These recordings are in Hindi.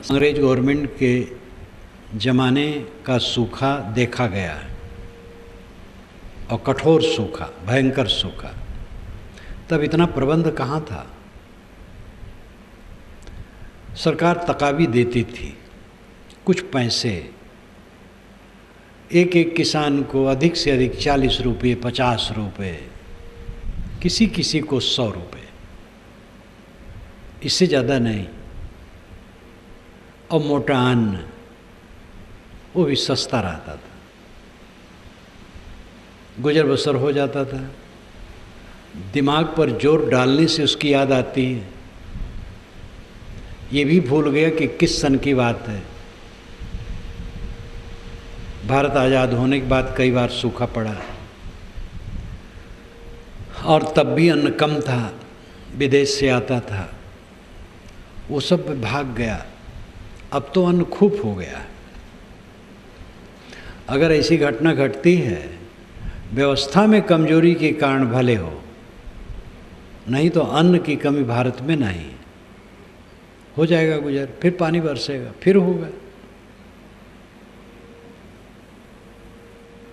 अंग्रेज गवर्नमेंट के ज़माने का सूखा देखा गया है और कठोर सूखा, भयंकर सूखा। तब इतना प्रबंध कहाँ था। सरकार तकावी देती थी, कुछ पैसे एक एक किसान को अधिक से अधिक 40 रुपये, 50 रुपये, किसी किसी को 100 रुपये, इससे ज़्यादा नहीं। और मोटा अन्न वो भी सस्ता रहता था, गुजर बसर हो जाता था। दिमाग पर जोर डालने से उसकी याद आती है, ये भी भूल गया कि किस सन की बात है। भारत आज़ाद होने के बाद कई बार सूखा पड़ा और तब भी अन्न कम था, विदेश से आता था, वो सब भाग गया। अब तो अन्न खूब हो गया। अगर ऐसी घटना घटती है, व्यवस्था में कमजोरी के कारण भले हो, नहीं तो अन्न की कमी भारत में नहीं। हो जाएगा गुजर, फिर पानी बरसेगा, फिर होगा।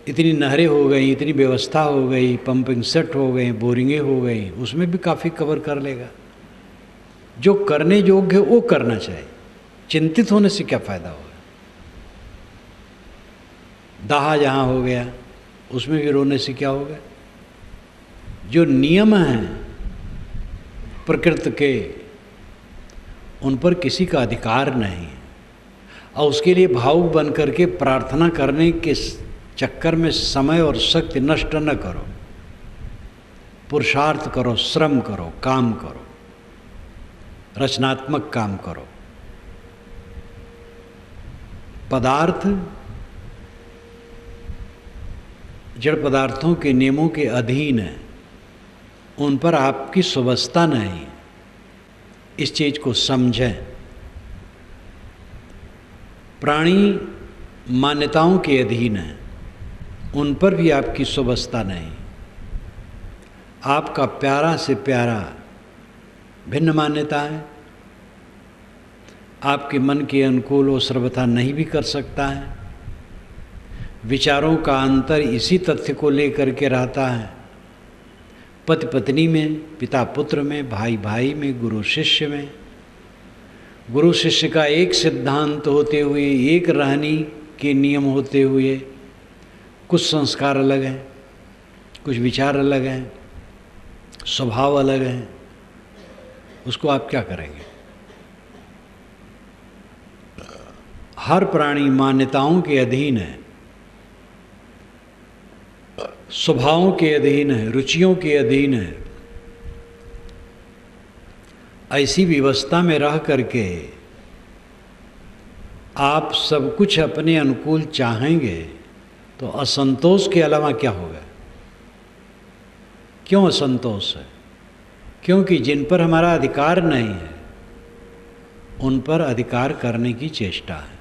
इतनी नहरें हो गई, इतनी व्यवस्था हो गई, पंपिंग सेट हो गए, बोरिंगें हो गई, उसमें भी काफ़ी कवर कर लेगा। जो करने योग्य है वो करना चाहिए, चिंतित होने से क्या फ़ायदा होगा। दाहा जहाँ हो गया उसमें भी रोने से क्या होगा। जो नियम हैं प्रकृति के, उन पर किसी का अधिकार नहीं है, और उसके लिए भावुक बन करके प्रार्थना करने के चक्कर में समय और शक्ति नष्ट न करो। पुरुषार्थ करो, श्रम करो, काम करो, रचनात्मक काम करो। पदार्थ जड़ पदार्थों के नियमों के अधीन है, उन पर आपकी सुव्यवस्था नहीं। इस चीज़ को समझें। प्राणी मान्यताओं के अधीन है, उन पर भी आपकी सुव्यवस्था नहीं। आपका प्यारा से प्यारा भिन्न मान्यता है, आपके मन के अनुकूल वो सर्वथा नहीं भी कर सकता है। विचारों का अंतर इसी तथ्य को लेकर के रहता है, पति पत्नी में, पिता पुत्र में, भाई भाई में, गुरु शिष्य में। गुरु शिष्य का एक सिद्धांत होते हुए, एक रहनी के नियम होते हुए, कुछ संस्कार अलग हैं, कुछ विचार अलग हैं, स्वभाव अलग हैं। उसको आप क्या करेंगे। हर प्राणी मान्यताओं के अधीन है, स्वभावों के अधीन है, रुचियों के अधीन है। ऐसी व्यवस्था में रह करके आप सब कुछ अपने अनुकूल चाहेंगे तो असंतोष के अलावा क्या होगा। क्यों असंतोष है? क्योंकि जिन पर हमारा अधिकार नहीं है, उन पर अधिकार करने की चेष्टा है।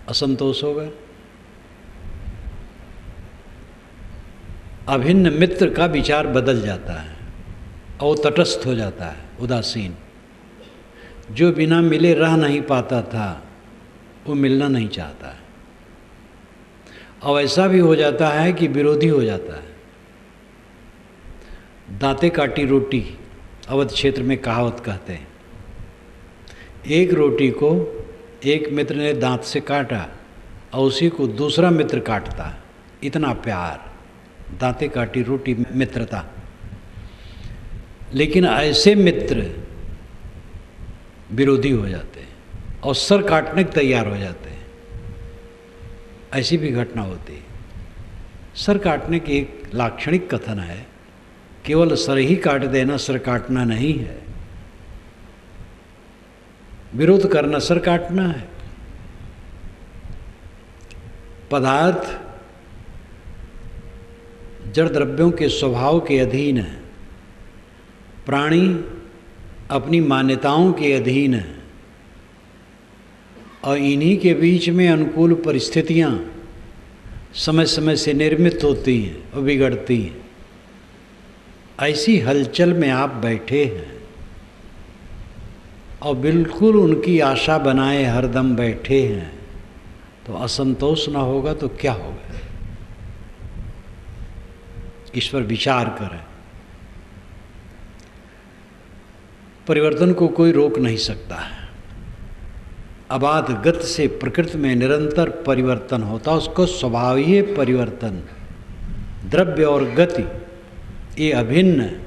असंतोष होगा। अभिन्न मित्र का विचार बदल जाता है और तटस्थ हो जाता है, उदासीन। जो बिना मिले रह नहीं पाता था, वो मिलना नहीं चाहता है। और ऐसा भी हो जाता है कि विरोधी हो जाता है। दांते काटी रोटी अवध क्षेत्र में कहावत कहते हैं। एक रोटी को एक मित्र ने दांत से काटा और उसी को दूसरा मित्र काटता है। इतना प्यार, दांते काटी रोटी, मित्रता। लेकिन ऐसे मित्र विरोधी हो जाते हैं और सर काटने के तैयार हो जाते हैं। ऐसी भी घटना होती है। सर काटने की एक लाक्षणिक कथन है, केवल सर ही काट देना सर काटना नहीं है। विरोध करना सर काटना है। पदार्थ जड़ द्रव्यों के स्वभाव के अधीन है, प्राणी अपनी मान्यताओं के अधीन है, और इन्हीं के बीच में अनुकूल परिस्थितियां समय समय से निर्मित होती हैं और बिगड़ती हैं। ऐसी हलचल में आप बैठे हैं और बिल्कुल उनकी आशा बनाए हरदम बैठे हैं, तो असंतोष ना होगा तो क्या होगा? ईश्वर विचार करें। परिवर्तन को कोई रोक नहीं सकता है। अबाध गति से प्रकृति में निरंतर परिवर्तन होता, उसको स्वभावीय परिवर्तन। द्रव्य और गति ये अभिन्न है।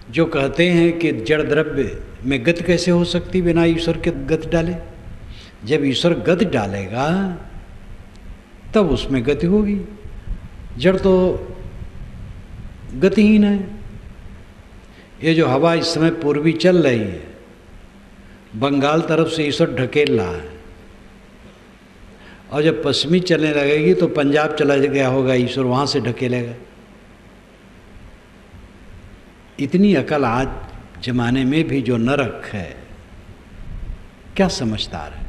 जो कहते हैं कि जड़ द्रव्य में गति कैसे हो सकती बिना ईश्वर के गति डाले? जब ईश्वर गति डालेगा तब उसमें गति होगी। जड़ तो गतिहीन है। ये जो हवा इस समय पूर्वी चल रही है, बंगाल तरफ से ईश्वर ढकेल रहा है, और जब पश्चिमी चलने लगेगी तो पंजाब चला गया होगा, ईश्वर वहाँ से ढकेलेगा। इतनी अकल आज जमाने में भी जो नरक है, क्या समझदार है?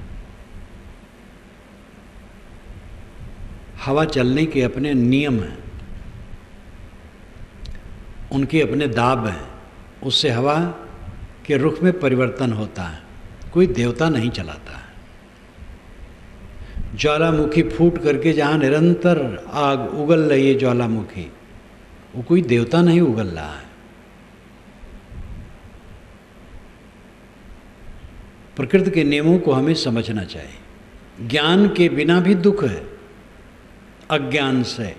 हवा चलने के अपने नियम हैं, उनके अपने दाब हैं, उससे हवा के रुख में परिवर्तन होता है। कोई देवता नहीं चलाता है। ज्वालामुखी फूट करके जहाँ निरंतर आग उगल रही है ज्वालामुखी, वो कोई देवता नहीं उगल रहा है। प्रकृति के नियमों को हमें समझना चाहिए। ज्ञान के बिना भी दुख है, अज्ञान से।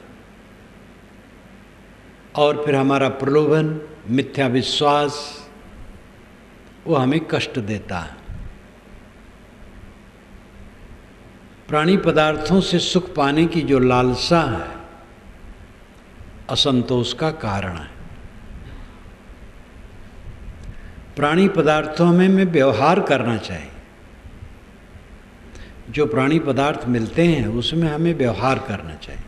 और फिर हमारा प्रलोभन, मिथ्या विश्वास, वो हमें कष्ट देता है। प्राणी पदार्थों से सुख पाने की जो लालसा है, असंतोष का कारण है। प्राणी पदार्थों में व्यवहार करना चाहिए। जो प्राणी पदार्थ मिलते हैं उसमें हमें व्यवहार करना चाहिए,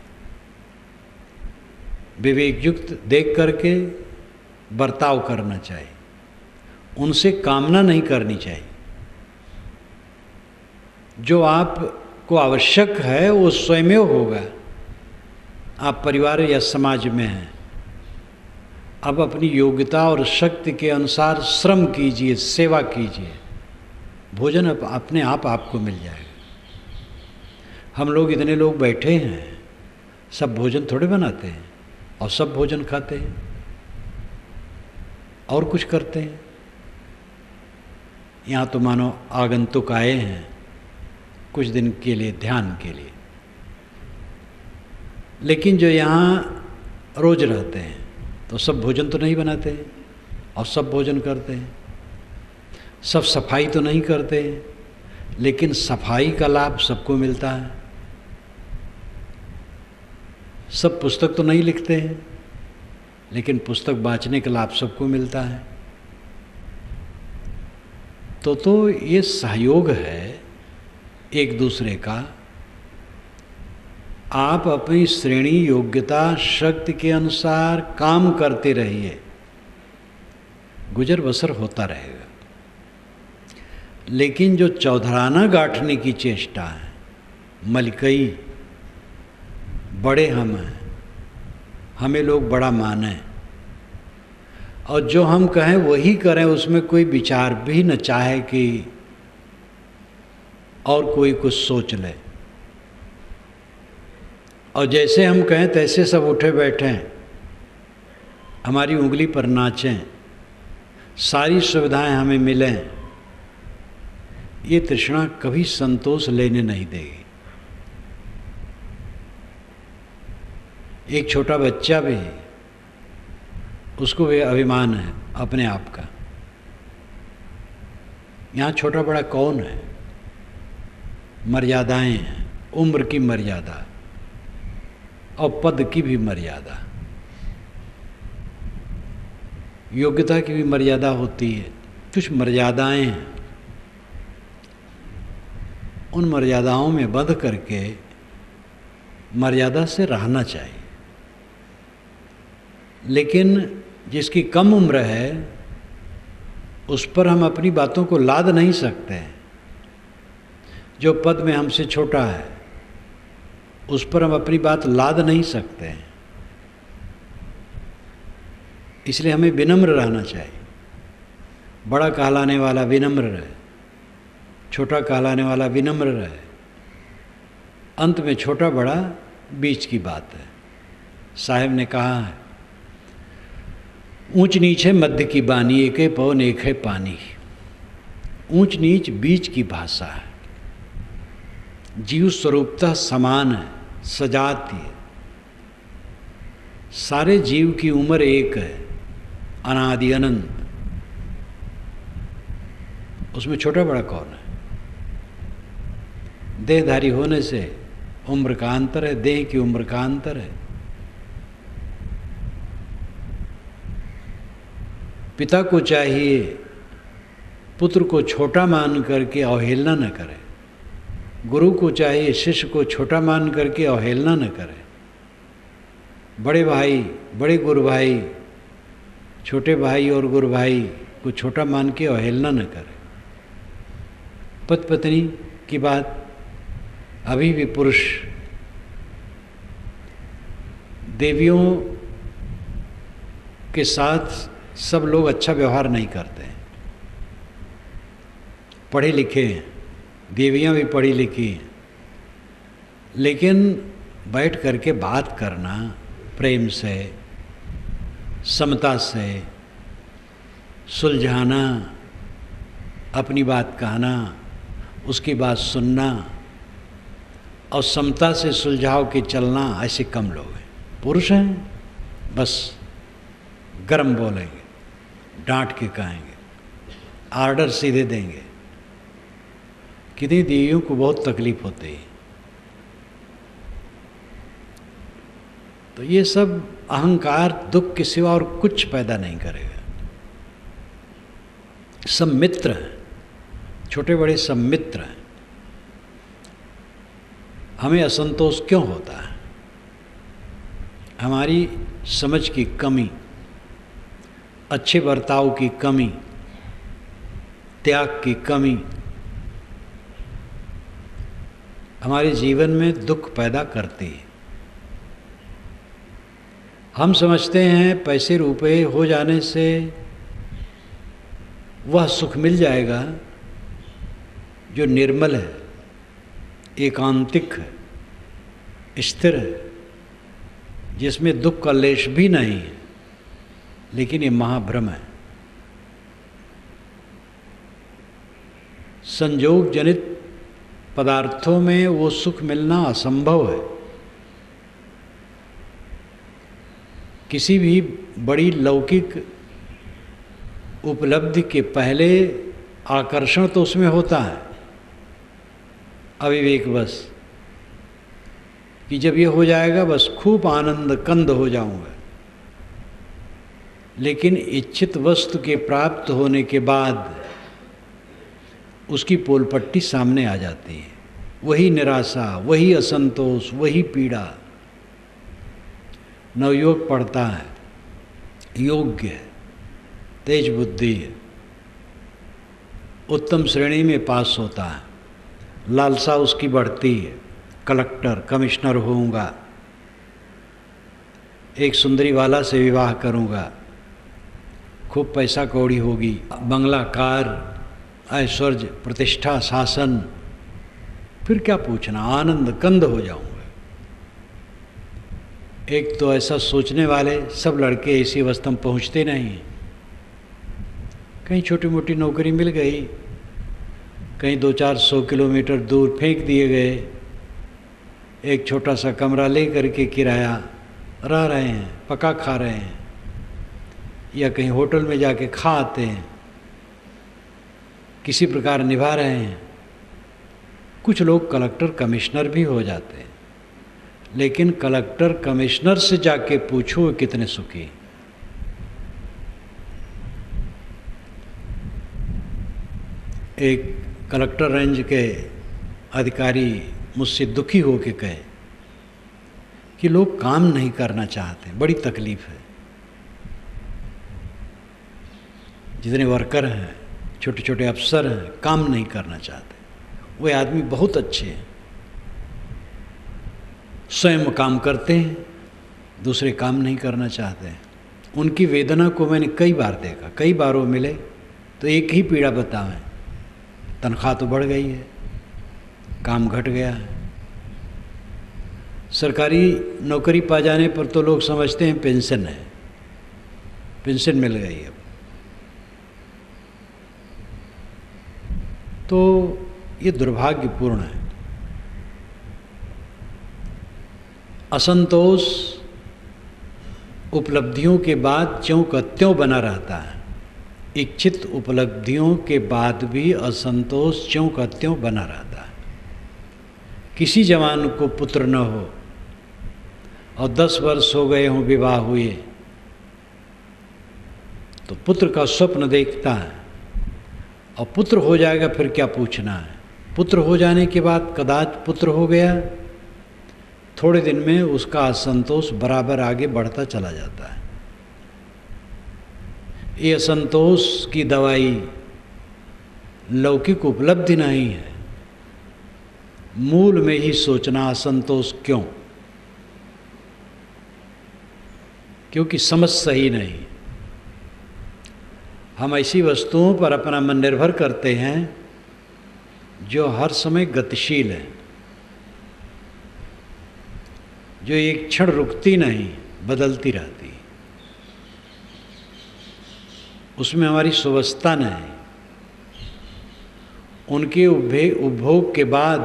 विवेक युक्त देख करके बर्ताव करना चाहिए। उनसे कामना नहीं करनी चाहिए। जो आपको आवश्यक है वो स्वयं होगा। आप परिवार या समाज में हैं, अब अपनी योग्यता और शक्ति के अनुसार श्रम कीजिए, सेवा कीजिए, भोजन अपने आप आपको मिल जाएगा। हम लोग इतने लोग बैठे हैं, सब भोजन थोड़े बनाते हैं और सब भोजन खाते हैं और कुछ करते हैं। यहाँ तो मानो आगंतुक आए हैं कुछ दिन के लिए, ध्यान के लिए, लेकिन जो यहाँ रोज रहते हैं तो सब भोजन तो नहीं बनाते हैं और सब भोजन करते हैं। सब सफाई तो नहीं करते हैं, लेकिन सफाई का लाभ सबको मिलता है। सब पुस्तक तो नहीं लिखते हैं, लेकिन पुस्तक बाँचने का लाभ सबको मिलता है। तो ये सहयोग है एक दूसरे का। आप अपनी श्रेणी, योग्यता, शक्ति के अनुसार काम करते रहिए, गुजर बसर होता रहेगा। लेकिन जो चौधराना गांठने की चेष्टा है, मलकई, बड़े हम हैं, हमें लोग बड़ा माने, और जो हम कहें वही करें, उसमें कोई विचार भी न चाहे कि और कोई कुछ सोच ले, और जैसे हम कहें तैसे सब उठे बैठें, हमारी उंगली पर नाचें, सारी सुविधाएं हमें मिलें, ये तृष्णा कभी संतोष लेने नहीं देगी। एक छोटा बच्चा भी, उसको भी अभिमान है अपने आप का। यहाँ छोटा बड़ा कौन है? मर्यादाएं हैं, उम्र की मर्यादा और पद की भी मर्यादा, योग्यता की भी मर्यादा होती है। कुछ मर्यादाएं हैं, उन मर्यादाओं में बंध करके मर्यादा से रहना चाहिए। लेकिन जिसकी कम उम्र है उस पर हम अपनी बातों को लाद नहीं सकते। जो पद में हमसे छोटा है उस पर हम अपनी बात लाद नहीं सकते। इसलिए हमें विनम्र रहना चाहिए। बड़ा कहलाने वाला विनम्र रहे, छोटा कहलाने वाला विनम्र रहे, अंत में छोटा बड़ा बीच की बात है। साहब ने कहा है, ऊंच नीच है मध्य की बानी, एक है पवन एक है पानी। ऊंच नीच बीच की भाषा है। जीव स्वरूपतः समान है, सजाती है। सारे जीव की उम्र एक है, अनादि अनंत। उसमें छोटा बड़ा कौन है? देहधारी होने से उम्र का अंतर है, देह की उम्र का अंतर है। पिता को चाहिए पुत्र को छोटा मान करके अवहेलना न करे, गुरु को चाहिए शिष्य को छोटा मान करके अवहेलना न करे। बड़े भाई, बड़े गुरु भाई छोटे भाई और गुरु भाई को छोटा मान के अवहेलना न करे। पति पत्नी की बात, अभी भी पुरुष देवियों के साथ सब लोग अच्छा व्यवहार नहीं करते हैं। पढ़े लिखे हैं, देवियाँ भी पढ़ी लिखी हैं, लेकिन बैठ करके बात करना प्रेम से, समता से, सुलझाना, अपनी बात कहना, उसकी बात सुनना और समता से सुलझाव के चलना, ऐसे कम लोग हैं। पुरुष हैं बस गरम बोलेंगे, डांट के कहेंगे, आर्डर सीधे देंगे। कितनी देवियों को बहुत तकलीफ होती है। तो ये सब अहंकार दुख के सिवा और कुछ पैदा नहीं करेगा। सब मित्र हैं, छोटे बड़े सब मित्र हैं। हमें असंतोष क्यों होता है? हमारी समझ की कमी, अच्छे बर्ताव की कमी, त्याग की कमी हमारे जीवन में दुख पैदा करती है। हम समझते हैं पैसे रुपए हो जाने से वह सुख मिल जाएगा जो निर्मल है, एकांतिक है, स्थिर है, जिसमें दुख का लेश भी नहीं है। लेकिन ये महाभ्रम है। संयोग जनित पदार्थों में वो सुख मिलना असंभव है। किसी भी बड़ी लौकिक उपलब्धि के पहले आकर्षण तो उसमें होता है, अविवेकवश, कि जब ये हो जाएगा बस खूब आनंद कंद हो जाऊंगा। लेकिन इच्छित वस्तु के प्राप्त होने के बाद उसकी पोलपट्टी सामने आ जाती है। वही निराशा, वही असंतोष, वही पीड़ा। नवयुवक पढ़ता है, योग्य है, तेज बुद्धि है, उत्तम श्रेणी में पास होता है, लालसा उसकी बढ़ती है, कलेक्टर कमिश्नर होऊंगा, एक सुंदरी वाला से विवाह करूंगा, खूब पैसा कौड़ी होगी, बंगला, कार, ऐश्वर्य, प्रतिष्ठा, शासन, फिर क्या पूछना, आनंद कंद हो जाऊंगा। एक तो ऐसा सोचने वाले सब लड़के इसी अवस्था में पहुँचते नहीं। कहीं छोटी मोटी नौकरी मिल गई, कहीं 200-400 किलोमीटर दूर फेंक दिए गए, एक छोटा सा कमरा ले करके किराया रह रहे हैं, पका खा रहे हैं, या कहीं होटल में जाके खा आते हैं, किसी प्रकार निभा रहे हैं। कुछ लोग कलेक्टर कमिश्नर भी हो जाते हैं, लेकिन कलेक्टर कमिश्नर से जाके पूछो कितने सुखी। एक कलेक्टर रेंज के अधिकारी मुझसे दुखी होकर कहे कि लोग काम नहीं करना चाहते, बड़ी तकलीफ है। जितने वर्कर हैं, छोटे छोटे अफसर हैं, काम नहीं करना चाहते। वे आदमी बहुत अच्छे हैं, स्वयं काम करते हैं, दूसरे काम नहीं करना चाहते हैं। उनकी वेदना को मैंने कई बार देखा, कई बार वो मिले, तो एक ही पीड़ा बतावें, तनख्वाह तो बढ़ गई है, काम घट गया है। सरकारी नौकरी पा जाने पर तो लोग समझते हैं पेंशन है, पेंशन मिल गई अब। तो ये दुर्भाग्यपूर्ण है। असंतोष उपलब्धियों के बाद ज्यों का त्यों बना रहता है। इच्छित उपलब्धियों के बाद भी असंतोष ज्यों का त्यों बना रहता है। किसी जवान को पुत्र न हो और 10 वर्ष हो गए हों विवाह हुए, तो पुत्र का स्वप्न देखता है, और पुत्र हो जाएगा फिर क्या पूछना है। पुत्र हो जाने के बाद कदाच पुत्र हो गया, थोड़े दिन में उसका असंतोष बराबर आगे बढ़ता चला जाता है। ये असंतोष की दवाई लौकिक उपलब्धि नहीं है, मूल में ही सोचना असंतोष क्यों, क्योंकि समझ सही नहीं। हम ऐसी वस्तुओं पर अपना मन निर्भर करते हैं जो हर समय गतिशील है, जो एक क्षण रुकती नहीं, बदलती रहती। उसमें हमारी सुवस्था नहीं। उनके उपभोग के बाद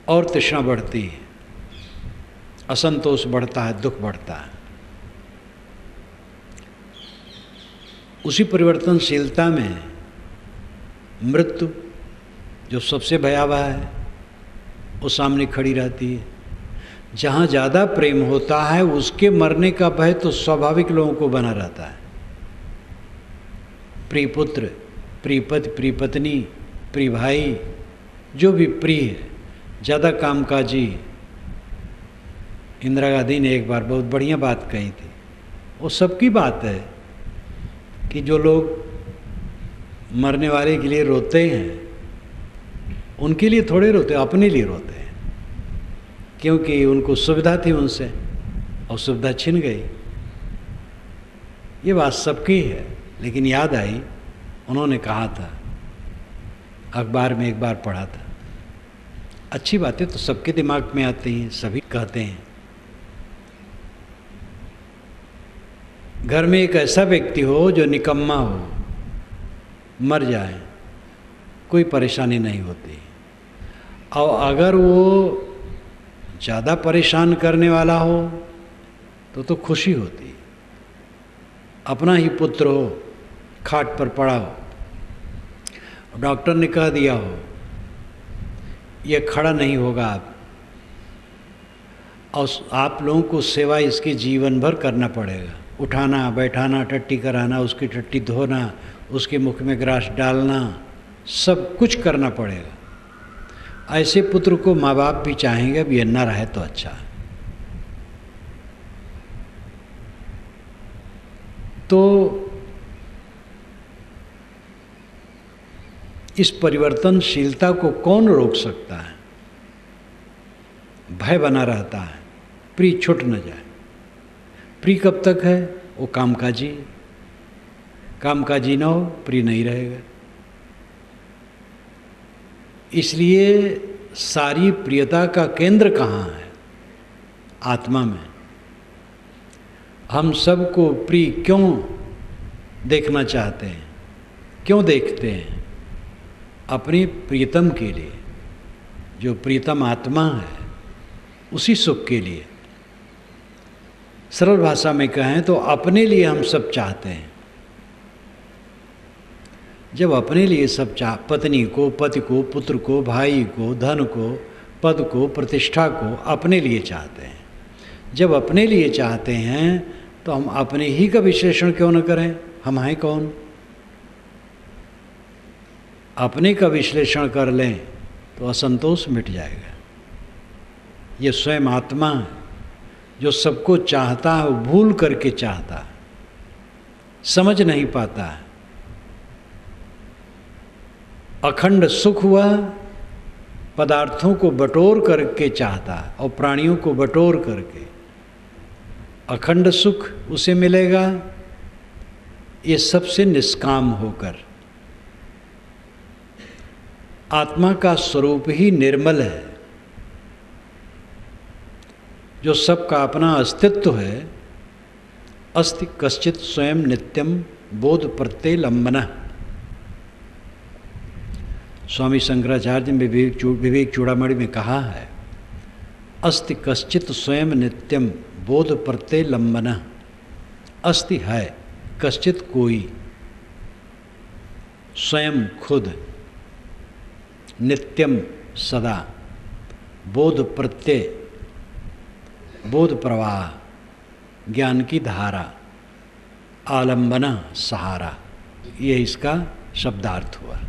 और तृष्णा बढ़ती है, असंतोष बढ़ता है, दुख बढ़ता है। उसी परिवर्तनशीलता में मृत्यु जो सबसे भयावह है, वो सामने खड़ी रहती है। जहाँ ज़्यादा प्रेम होता है उसके मरने का भय तो स्वाभाविक लोगों को बना रहता है। प्रिय पुत्र, प्रिय पति, प्रिय पत्नी, प्रिय भाई, जो भी प्रिय है, ज़्यादा कामकाजी। इंदिरा गांधी ने एक बार बहुत बढ़िया बात कही थी, वो सबकी बात है कि जो लोग मरने वाले के लिए रोते हैं, उनके लिए थोड़े रोते, अपने लिए रोते हैं, क्योंकि उनको सुविधा थी उनसे और सुविधा छिन गई। ये बात सबकी है, लेकिन याद आई, उन्होंने कहा था, अखबार में एक बार पढ़ा था। अच्छी बातें तो सबके दिमाग में आती हैं, सभी कहते हैं। घर में एक ऐसा व्यक्ति हो जो निकम्मा हो, मर जाए, कोई परेशानी नहीं होती। और अगर वो ज़्यादा परेशान करने वाला हो तो खुशी होती। अपना ही पुत्र हो, खाट पर पड़ा हो, डॉक्टर ने कह दिया हो ये खड़ा नहीं होगा आप, और आप लोगों को सेवा इसके जीवन भर करना पड़ेगा। उठाना, बैठाना, टट्टी कराना, उसकी टट्टी धोना, उसके मुख में ग्रास डालना, सब कुछ करना पड़ेगा। ऐसे पुत्र को माँ बाप भी चाहेंगे अब ये न रहे तो अच्छा है। तो इस परिवर्तनशीलता को कौन रोक सकता है? भय बना रहता है, प्रिय छूट न जाए। प्रिय कब तक है? वो कामकाजी, कामकाजी ना हो, प्रिय नहीं रहेगा। इसलिए सारी प्रियता का केंद्र कहाँ है? आत्मा में। हम सबको प्रिय क्यों देखना चाहते हैं? क्यों देखते हैं? अपने प्रियतम के लिए, जो प्रियतम आत्मा है, उसी सुख के लिए। सरल भाषा में कहें तो अपने लिए हम सब चाहते हैं। जब अपने लिए सब पत्नी को, पति को, पुत्र को, भाई को, धन को, पद को, प्रतिष्ठा को अपने लिए चाहते हैं। जब अपने लिए चाहते हैं तो हम अपने ही का विश्लेषण क्यों न करें? हम हैं कौन? अपने का विश्लेषण कर लें तो असंतोष मिट जाएगा। ये स्वयं आत्मा है जो सबको चाहता है, वो भूल करके चाहता है, समझ नहीं पाता है। अखंड सुख हुआ पदार्थों को बटोर करके चाहता है और प्राणियों को बटोर करके। अखंड सुख उसे मिलेगा ये सबसे निष्काम होकर। आत्मा का स्वरूप ही निर्मल है, जो सबका अपना अस्तित्व है। अस्ति कश्चित स्वयं नित्यम बोध प्रत्यय लंबन। स्वामी शंकराचार्य ने विवेक चूड़ामणि में कहा है, अस्ति कश्चित स्वयं नित्यम बोध प्रत्यय लंबन। अस्ति है कश्चित कोई, स्वयं खुद, नित्यम सदा, बोध प्रत्यय बोध प्रवाह, ज्ञान की धारा, आलंबना सहारा। ये इसका शब्दार्थ हुआ।